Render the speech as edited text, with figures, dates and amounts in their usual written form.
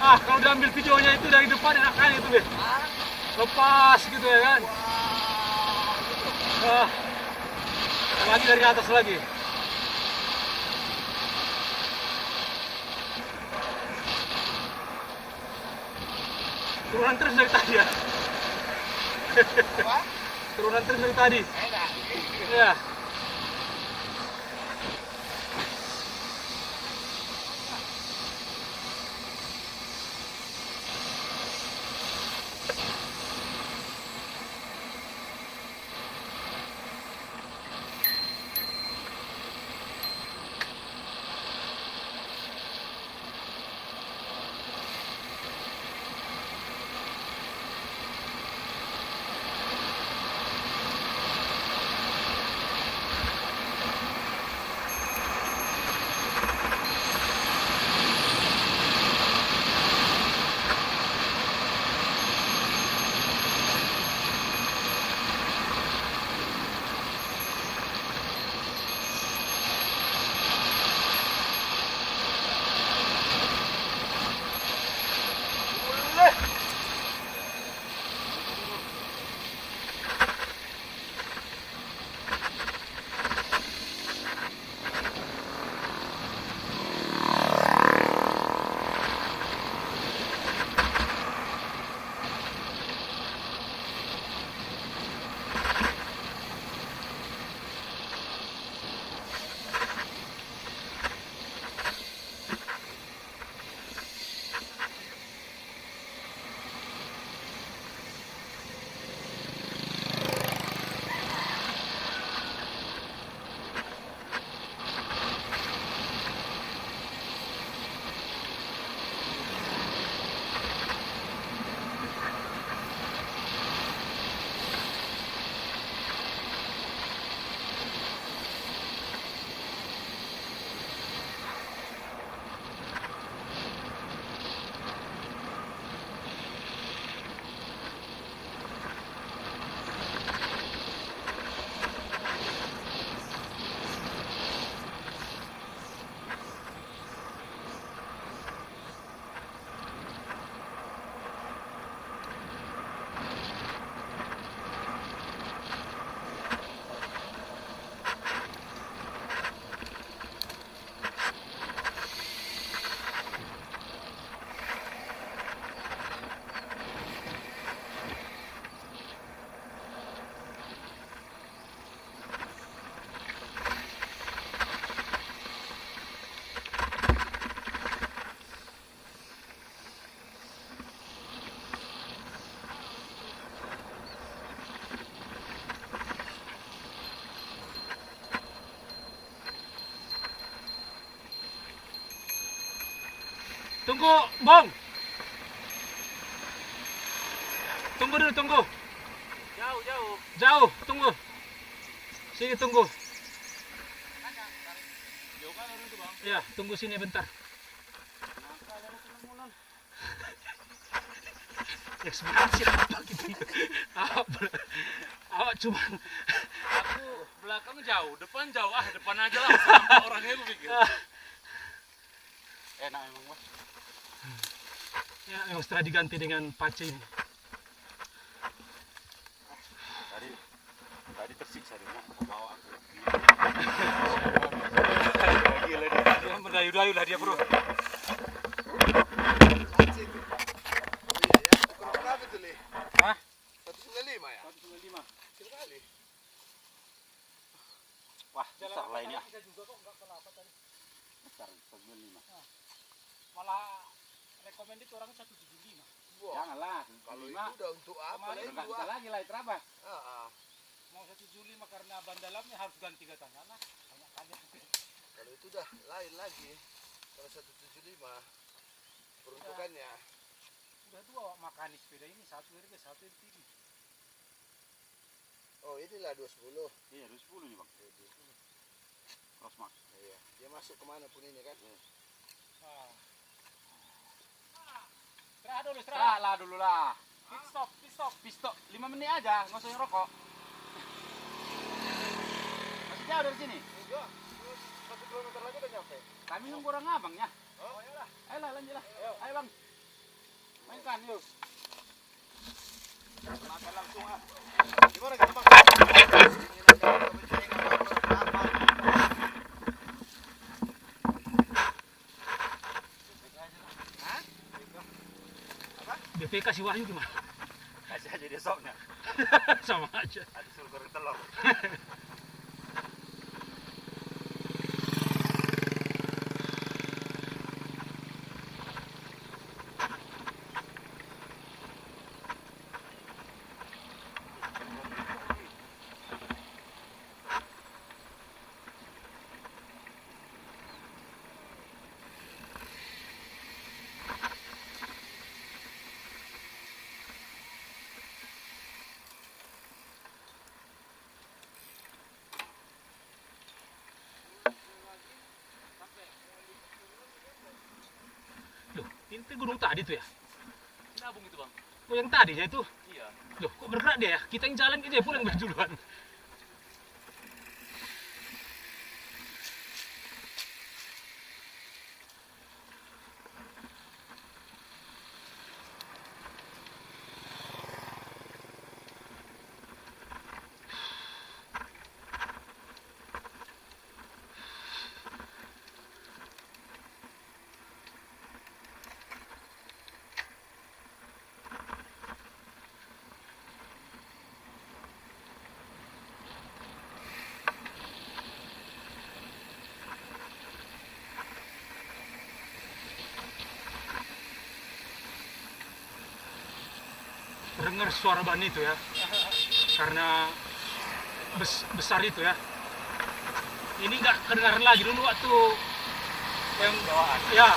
Ah, kalau diambil videonya itu dari depan enak kali itu deh. Lepas gitu ya kan. Ah, lagi dari atas lagi. Turunan terus dari tadi ya. Turunan terus dari tadi. Ya. Tunggu, Bang. Tunggu dulu, tunggu. Jauh, jauh. Jauh, tunggu. Sini tunggu. Jauh kan orang itu, Bang. Ya, tunggu sini bentar. Ekspektasi apa gitu? Apa? Awak cuma Aku belakang jauh, depan jauh. Ah, depan aja lah. Sama orangnya gue pikir. Enak emang, Bos. Ya, memang setelah diganti dengan pace ini. Tadi tersiksa dia mau bawa aku. Gila dia. Dia mendayu-dayu lah dia, bro. Berapa tuh, Li? Hah? 195 ya? 195. Kecil kali. Wah, besar lah ini ya. Bisa juga kok, enggak kelapa tadi. Besar, 195. Malah recommended orang 175. Wah, Janganlah, kalau 175. itu udah untuk apa? Kemarin Lah, Enggak itu bisa lagi lah, terabas. Mau 175 karena ban dalamnya harus ganti katanya. Nah, banyak tanya. Kalau itu udah lain lagi. Kalau 175 peruntukannya. Udah dua awak makani sepeda ini, satu harga, satu yang tinggi. Oh, inilah 210. Iya, 210 nih, Bang. Crossmark. Iya, dia masuk kemana pun ini kan. Istirahat dulu, istirahat. Istirahat lah dulu lah. Pit stop, pit stop. Pistol 5 menit aja, nggak usah ngerokok. Masih jauh dari sini. Enggak, 1 kilometer lagi udah nyampe. Kami nunggu orang abangnya. Oh, ya lah. Ayolah, lanjut lah. Ayo, Bang. Mainkan yuk. Makan langsung ah. Gimana kita makan? Ingin ada kepentingan apa? BPK si Wahyu gimana? Kasih aja dia soknya. Sama aja. Ada suruh goreng telur. Loh, ini gunung tadi tuh ya? Nabung itu bang. Oh yang tadi ya itu? Iya. Loh, kok bergerak dia ya? Kita yang jalan dia pulang duluan. Dengar suara ban itu ya, karena besar itu ya. Ini nggak kedengaran lagi dulu waktu yang Bawaan. ya